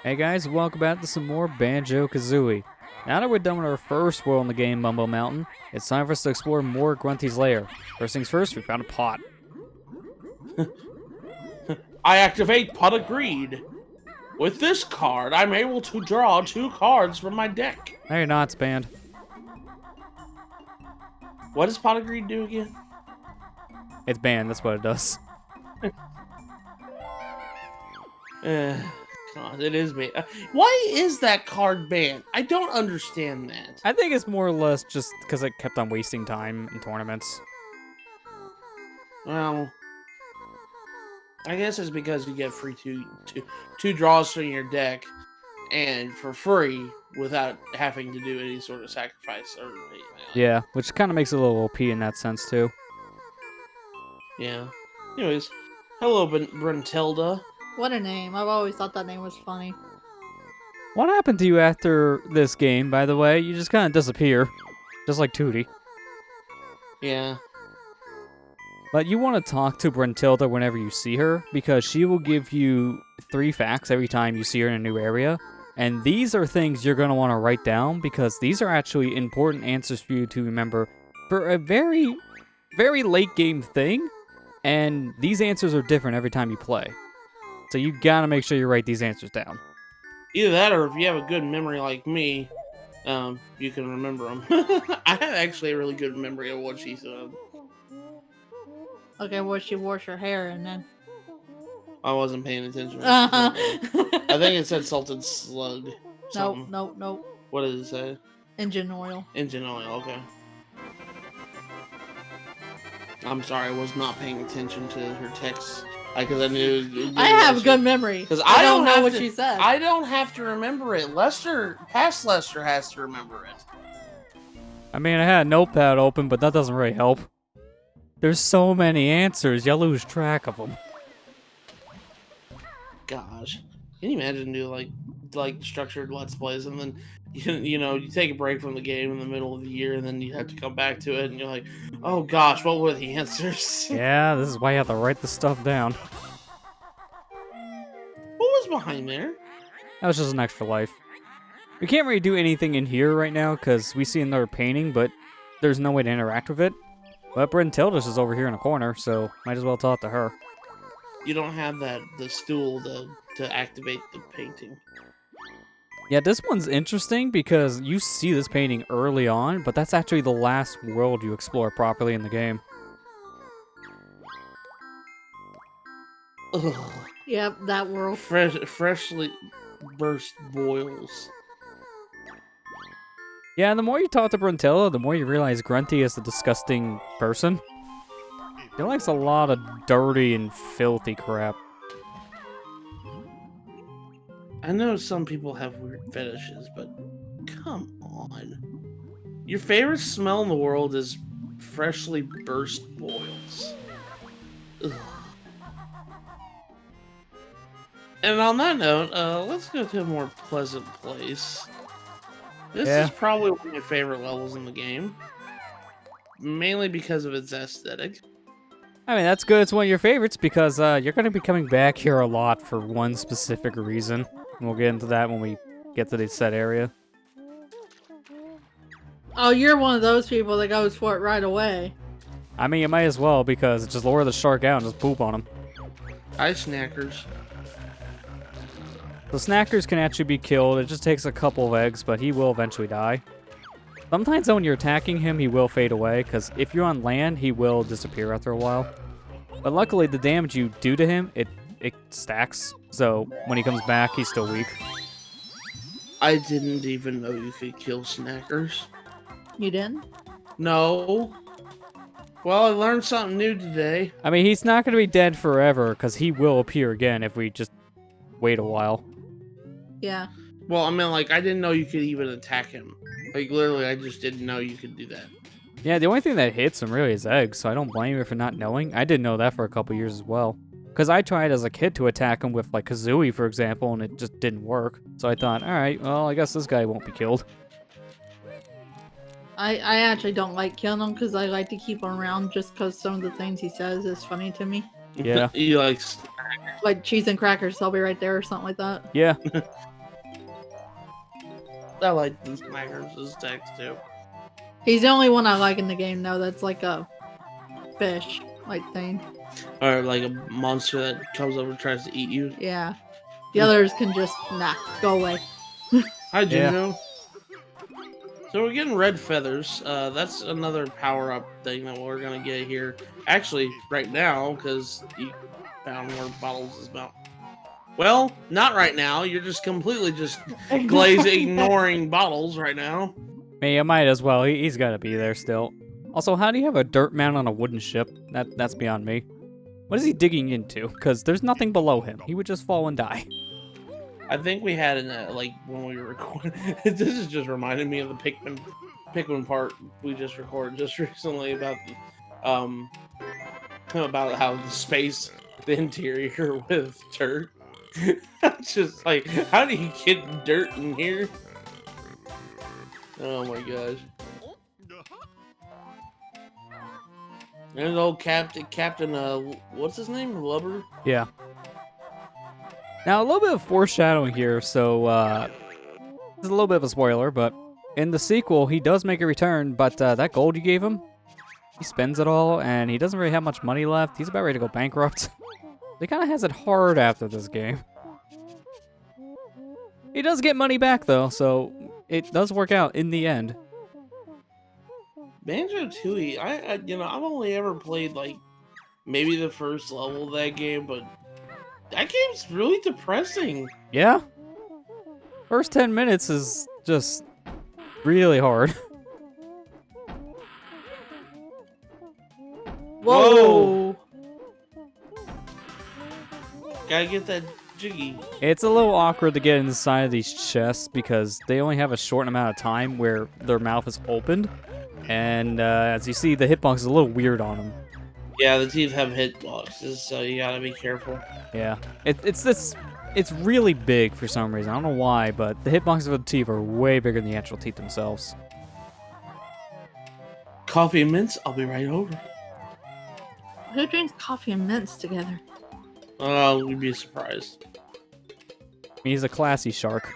Hey guys, welcome back to some more Banjo-Kazooie. Now that we're done with our first world in the game, Mumbo Mountain, it's time for us to explore more Grunty's lair. First things first, we found a pot. I activate Pot of Greed. With this card, I'm able to draw 2 cards from my deck. No, you're not, it's banned. What does Pot of Greed do again? It's banned, that's what it does. God, it is banned. Why is that card banned? I don't understand that. I think it's more or less just because it kept on wasting time in tournaments. Well, I guess it's because you get free two draws from your deck, and for free without having to do any sort of sacrifice or anything. Yeah, which kind of makes it a little OP in that sense too. Yeah. Anyways, hello, Brentilda. What a name. I've always thought that name was funny. What happened to you after this game, by the way? You just kind of disappear. Just like Tootie. Yeah. But you want to talk to Brentilda whenever you see her, because she will give you 3 facts every time you see her in a new area. And these are things you're going to want to write down, because these are actually important answers for you to remember for a very, very late game thing. And these answers are different every time you play. So you gotta make sure you write these answers down. Either that, or if you have a good memory like me, you can remember them. I have actually a really good memory of what she said. Okay, well, she washed her hair and then... I wasn't paying attention. Uh-huh. I think it said salted slug. Something. Nope. What does it say? Engine oil. Engine oil, okay. I'm sorry, I was not paying attention to her text. Because I knew. I have good memory. Because I don't know what she said. I don't have to remember it. Past Lester has to remember it. I mean, I had a notepad open, but that doesn't really help. There's so many answers, you lose track of them. Gosh, can you imagine do like structured Let's Plays and then you take a break from the game in the middle of the year and then you have to come back to it and you're like, oh gosh, what were the answers? Yeah, this is why you have to write the stuff down. What was behind there? That was just an extra life. We can't really do anything in here right now because we see another painting, but there's no way to interact with it. But Brentilda's is over here in a corner, so might as well talk to her. You don't have the stool to activate the painting. Yeah, this one's interesting because you see this painting early on, but that's actually the last world you explore properly in the game. Ugh. Yep, that world. Freshly burst boils. Yeah, and the more you talk to Brentilda, the more you realize Grunty is a disgusting person. He likes a lot of dirty and filthy crap. I know some people have weird fetishes, but come on. Your favorite smell in the world is freshly burst boils. Ugh. And on that note, let's go to a more pleasant place. This is probably one of my favorite levels in the game. Mainly because of its aesthetic. I mean, that's good. It's one of your favorites because you're going to be coming back here a lot for one specific reason. And we'll get into that when we get to the set area. Oh, you're one of those people that goes for it right away. I mean, you might as well because just lure the shark out and just poop on him. Hi, Snackers. The Snackers can actually be killed. It just takes a couple of eggs, but he will eventually die. Sometimes when you're attacking him, he will fade away, because if you're on land, he will disappear after a while. But luckily, the damage you do to him, it stacks, so when he comes back, he's still weak. I didn't even know you could kill Snackers. You didn't? No. Well, I learned something new today. I mean, he's not going to be dead forever, because he will appear again if we just wait a while. Yeah. Well, I mean, like, I didn't know you could even attack him. Like, literally, I just didn't know you could do that. Yeah, the only thing that hits him really is eggs, so I don't blame you for not knowing. I didn't know that for a couple years as well. Because I tried as a kid to attack him with, like, Kazooie, for example, and it just didn't work. So I thought, alright, well, I guess this guy won't be killed. I actually don't like killing him because I like to keep him around just because some of the things he says is funny to me. Yeah. You like Like cheese and crackers, I'll be right there or something like that. Yeah. I like the Smackers' text too. He's the only one I like in the game, though. That's like a fish, like thing. Or like a monster that comes over and tries to eat you. Yeah. The others can just go away. Hi, Yeah. Jinjo. So we're getting red feathers. That's another power-up thing that we're gonna get here. Actually, right now, because you found where bottles is about. Well, not right now. You're just completely just ignoring bottles right now. Me, I might as well. He's got to be there still. Also, how do you have a dirt man on a wooden ship? That's beyond me. What is he digging into? Because there's nothing below him. He would just fall and die. I think we had like when we were recording. This is just reminding me of the Pikmin part we just recorded just recently about how the interior with dirt. Just like, how do you get dirt in here? Oh my gosh. There's old Captain, what's his name? Lubber? Yeah. Now, a little bit of foreshadowing here, so, this is a little bit of a spoiler, but in the sequel, he does make a return, but that gold you gave him, he spends it all, and he doesn't really have much money left. He's about ready to go bankrupt. He kind of has it hard after this game. He does get money back, though, so it does work out in the end. Banjo-Tooie, I've only ever played, like, maybe the first level of that game, but that game's really depressing. Yeah? First 10 minutes is just really hard. Whoa! Gotta get that jiggy. It's a little awkward to get inside of these chests because they only have a short amount of time where their mouth is opened. And as you see, the hitbox is a little weird on them. Yeah, the teeth have hitboxes, so you gotta be careful. Yeah. It's really big for some reason. I don't know why, but the hitboxes of the teeth are way bigger than the actual teeth themselves. Coffee and mints, I'll be right over. Who drinks coffee and mints together? Oh, we'd be surprised. He's a classy shark.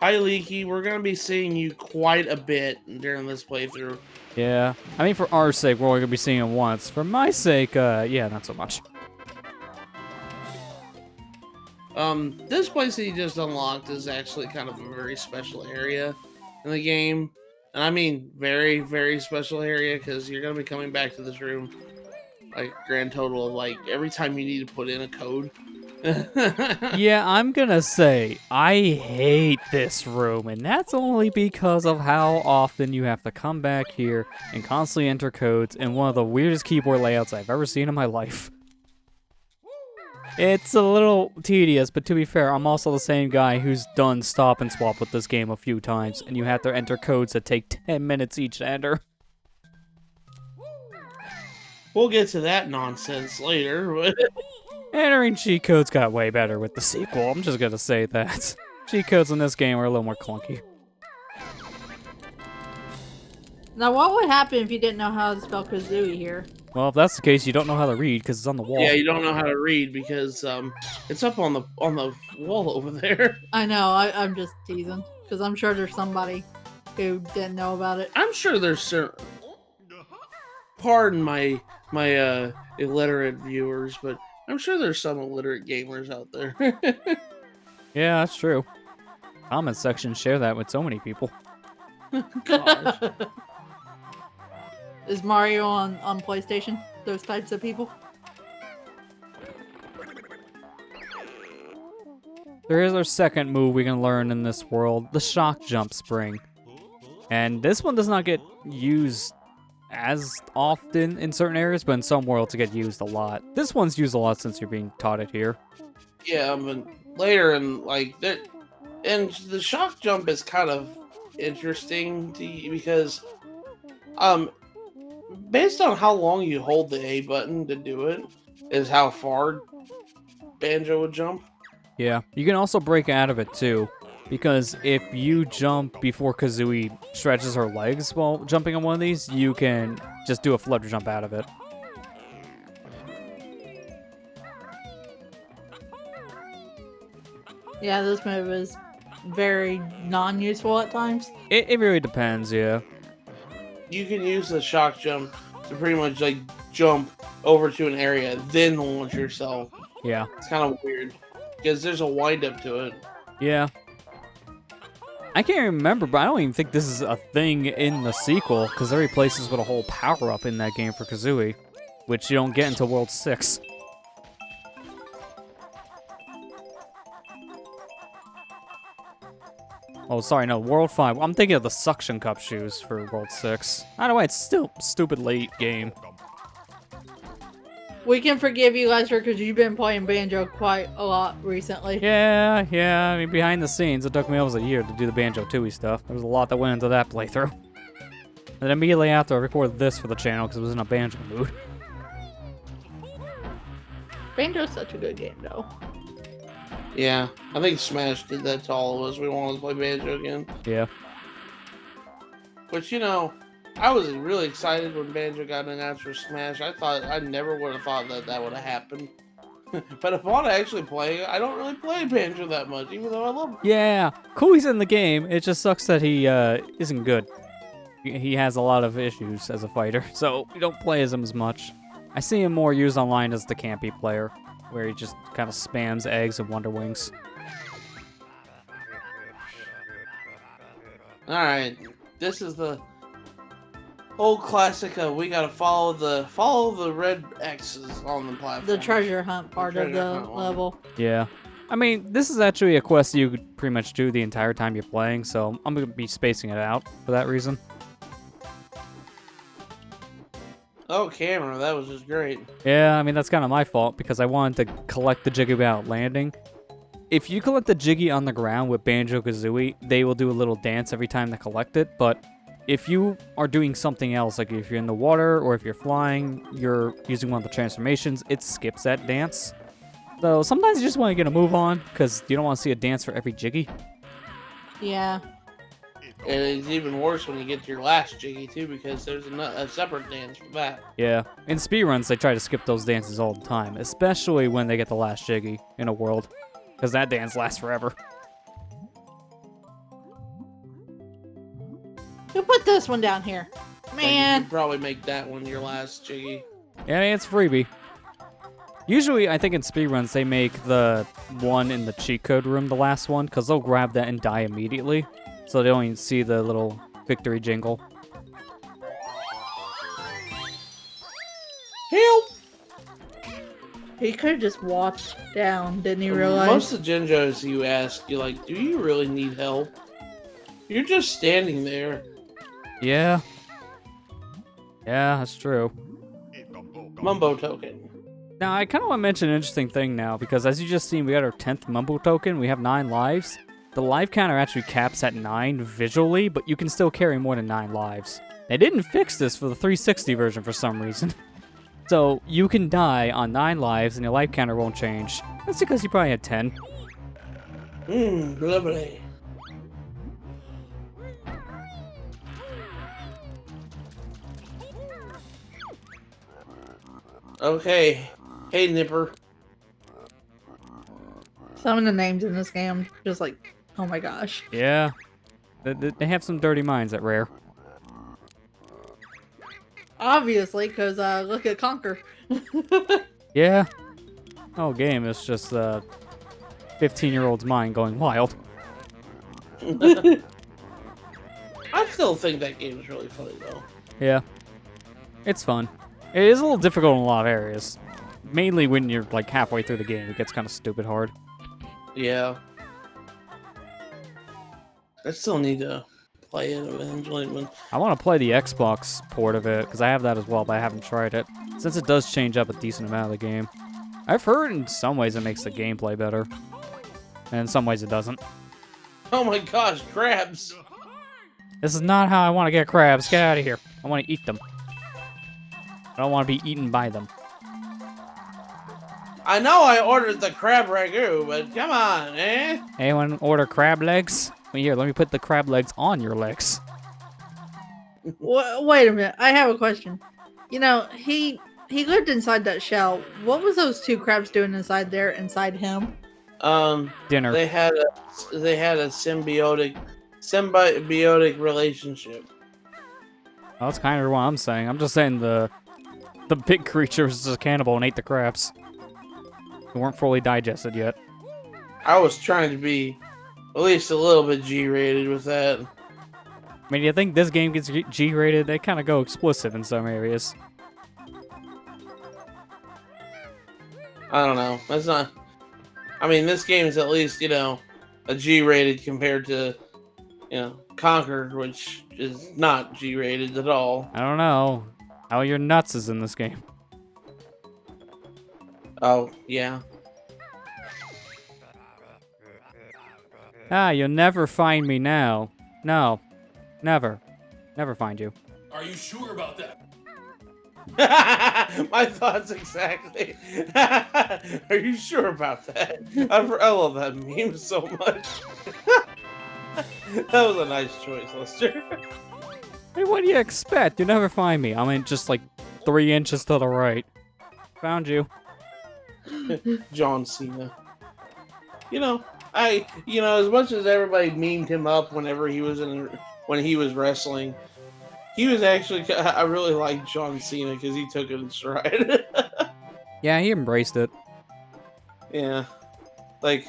Hi, Leaky. We're gonna be seeing you quite a bit during this playthrough. Yeah. I mean, for our sake, we're only going to be seeing him once. For my sake, yeah, not so much. This place that you just unlocked is actually kind of a very special area in the game. And I mean very, very special area because you're going to be coming back to this room like grand total of like every time you need to put in a code. Yeah, I'm gonna say, I hate this room, and that's only because of how often you have to come back here and constantly enter codes in one of the weirdest keyboard layouts I've ever seen in my life. It's a little tedious, but to be fair, I'm also the same guy who's done stop and swap with this game a few times, and you have to enter codes that take 10 minutes each to enter. We'll get to that nonsense later. Entering cheat codes got way better with the sequel, I'm just gonna say that. Cheat codes in this game are a little more clunky. Now, what would happen if you didn't know how to spell Kazooie here? Well, if that's the case, you don't know how to read because it's on the wall. Yeah, you don't know how to read because it's up on the wall over there. I know, I'm just teasing. Because I'm sure there's somebody who didn't know about it. I'm sure there's certain... Pardon my illiterate viewers, but I'm sure there's some illiterate gamers out there. Yeah, that's true. Comment section share that with so many people. Gosh. Is Mario on PlayStation? Those types of people? There is our second move we can learn in this world, the shock jump spring. And this one does not get used as often in certain areas, but in some worlds it gets used a lot. This one's used a lot since you're being taught it here. Yeah, but later in like that, and the shock jump is kind of interesting because, based on how long you hold the A button to do it, is how far Banjo would jump. Yeah, you can also break out of it too, because if you jump before Kazooie stretches her legs while jumping on one of these, you can just do a flutter jump out of it. Yeah, this move is very non-useful at times. It really depends, yeah. You can use the shock jump to pretty much like jump over to an area, then launch yourself. Yeah. It's kind of weird because there's a wind up to it. Yeah. I can't remember, but I don't even think this is a thing in the sequel, because they replace this with a whole power-up in that game for Kazooie, which you don't get until World 6. Oh, sorry, no, World 5. I'm thinking of the Suction Cup shoes for World 6. Either way, it's still a stupid late game. We can forgive you, Lester, because you've been playing Banjo quite a lot recently. Yeah, I mean, behind the scenes, it took me almost a year to do the Banjo-Tooie stuff. There was a lot that went into that playthrough. And then immediately after, I recorded this for the channel because it was in a Banjo mood. Banjo's such a good game, though. Yeah, I think Smash did that to all of us. We wanted to play Banjo again. Yeah. Which, you know, I was really excited when Banjo got announced for Smash. I never would have thought that would have happened. But upon actually playing, I don't really play Banjo that much, even though I love him. Yeah, cool he's in the game. It just sucks that he isn't good. He has a lot of issues as a fighter, so we don't play as him as much. I see him more used online as the campy player, where he just kind of spams eggs and Wonder Wings. Alright, this is the old classic of we gotta follow the red X's on the platform. The treasure hunt part of the level. Yeah. I mean, this is actually a quest you could pretty much do the entire time you're playing, so I'm going to be spacing it out for that reason. Oh, camera, that was just great. Yeah, I mean, that's kind of my fault, because I wanted to collect the Jiggy without landing. If you collect the Jiggy on the ground with Banjo-Kazooie, they will do a little dance every time they collect it, but if you are doing something else, like if you're in the water, or if you're flying, you're using one of the transformations, it skips that dance. So sometimes you just want to get a move on, because you don't want to see a dance for every Jiggy. Yeah. And it's even worse when you get to your last Jiggy, too, because there's a separate dance for that. Yeah. In speedruns, they try to skip those dances all the time, especially when they get the last Jiggy in a world, because that dance lasts forever. Who put this one down here? You Man. could probably make that one your last Jiggy. Yeah, I mean, it's freebie. Usually, I think in speedruns, they make the one in the cheat code room the last one, because they'll grab that and die immediately, so they don't even see the little victory jingle. Help! He could have just walked down, didn't he realize? Most of the Genjos you ask, you're like, do you really need help? You're just standing there. Yeah. Yeah, that's true. Mumbo token. Now, I kind of want to mention an interesting thing now, because as you just seen, we got our 10th Mumbo token. We have 9 lives. The life counter actually caps at 9 visually, but you can still carry more than 9 lives. They didn't fix this for the 360 version for some reason. So, you can die on 9 lives and your life counter won't change. That's because you probably had 10. Lovely. Okay. Hey, Nipper. Some of the names in this game, just like, oh my gosh. Yeah. They have some dirty minds at Rare. Obviously, because look at Conquer. Yeah. Oh, game is just 15-year-old's mind going wild. I still think that game is really funny, though. Yeah. It's fun. It is a little difficult in a lot of areas. Mainly when you're like halfway through the game, it gets kind of stupid hard. Yeah. I still need to play it eventually. I want to play the Xbox port of it, because I have that as well, but I haven't tried it. Since it does change up a decent amount of the game. I've heard in some ways it makes the gameplay better. And in some ways it doesn't. Oh my gosh, crabs! This is not how I want to get crabs. Get out of here. I want to eat them. I don't want to be eaten by them. I know I ordered the crab ragu, but come on, eh? Anyone order crab legs? Well, here, let me put the crab legs on your legs. Wait a minute, I have a question. You know, he lived inside that shell. What was those 2 crabs doing inside there, inside him? Dinner. They had a symbiotic relationship. Well, that's kind of what I'm saying. I'm just saying the big creature was just a cannibal and ate the crabs. They weren't fully digested yet. I was trying to be at least a little bit G-rated with that. I mean, you think this game gets G-rated? They kind of go explicit in some areas. I don't know. That's not. I mean, this game is at least, a G-rated compared to, Conquer, which is not G-rated at all. I don't know. How your nuts is in this game. Oh, yeah. Ah, you'll never find me now. No. Never. Never find you. Are you sure about that? My thoughts exactly. Are you sure about that? I love that meme so much. That was a nice choice, Lester. Hey, what do you expect? You'll never find me. I mean, just like 3 inches to the right. Found you. John Cena. As much as everybody memed him up whenever when he was wrestling, he was actually, I really liked John Cena because he took it in stride. Yeah, he embraced it. Yeah. Like,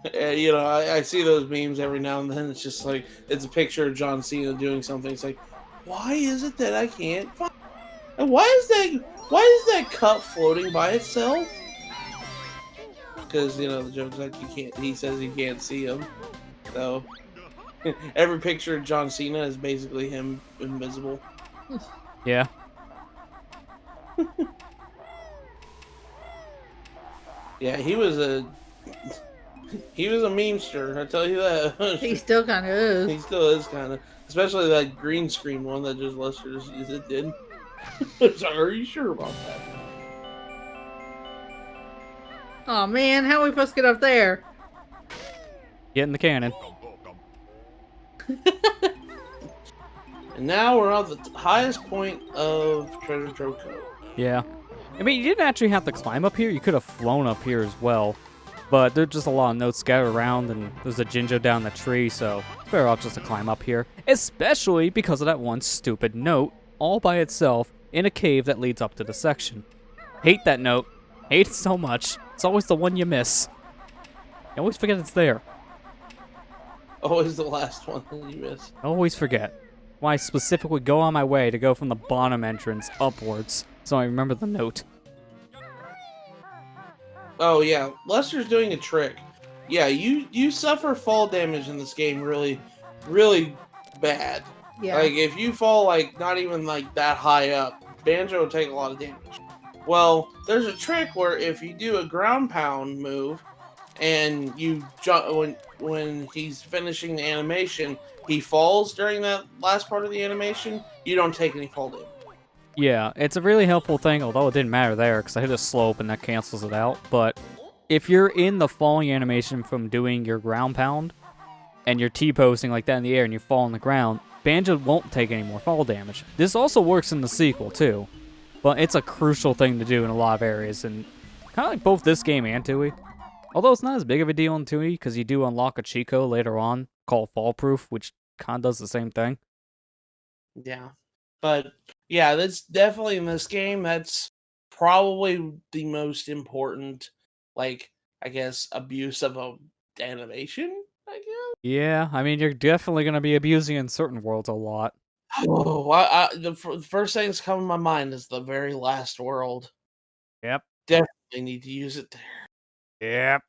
I see those memes every now and then. It's just like, it's a picture of John Cena doing something. It's like, why is it that I can't find? And why is that cup floating by itself? Because, the joke's like he says he can't see him. So, every picture of John Cena is basically him invisible. Yeah. Yeah, he was a memester, I tell you that. He still kind of is. He still is kind of, especially that green screen one that just Lester just did. So, are you sure about that? Oh man, how are we supposed to get up there? Get in the cannon. And now we're on the highest point of Trove Cove. Yeah. I mean, you didn't actually have to climb up here. You could have flown up here as well. But there's just a lot of notes scattered around, and there's a Jinjo down the tree, so it's better off just to climb up here. Especially because of that one stupid note, all by itself, in a cave that leads up to the section. Hate that note. Hate it so much. It's always the one you miss. You always forget it's there. Always the last one that you miss. I always forget. Why I specifically go on my way to go from the bottom entrance upwards, so I remember the note. Oh yeah, Lester's doing a trick. Yeah, you suffer fall damage in this game really, really bad. Yeah. Like if you fall like not even like that high up, Banjo will take a lot of damage. Well, there's a trick where if you do a ground pound move, and you jump when he's finishing the animation, he falls during that last part of the animation. You don't take any fall damage. Yeah, it's a really helpful thing, although it didn't matter there, because I hit a slope and that cancels it out. But if you're in the falling animation from doing your ground pound, and you're T-posing like that in the air and you fall on the ground, Banjo won't take any more fall damage. This also works in the sequel, too. But it's a crucial thing to do in a lot of areas, and kind of like both this game and Tui. Although it's not as big of a deal in Tui, because you do unlock a cheat code later on called Fall Proof, which kind of does the same thing. Yeah. But, yeah, that's definitely in this game, that's probably the most important, like, I guess, abuse of a animation, I guess? Yeah, I mean, you're definitely going to be abusing in certain worlds a lot. Oh, the first thing that's coming to my mind is the very last world. Yep. Definitely need to use it there. Yep.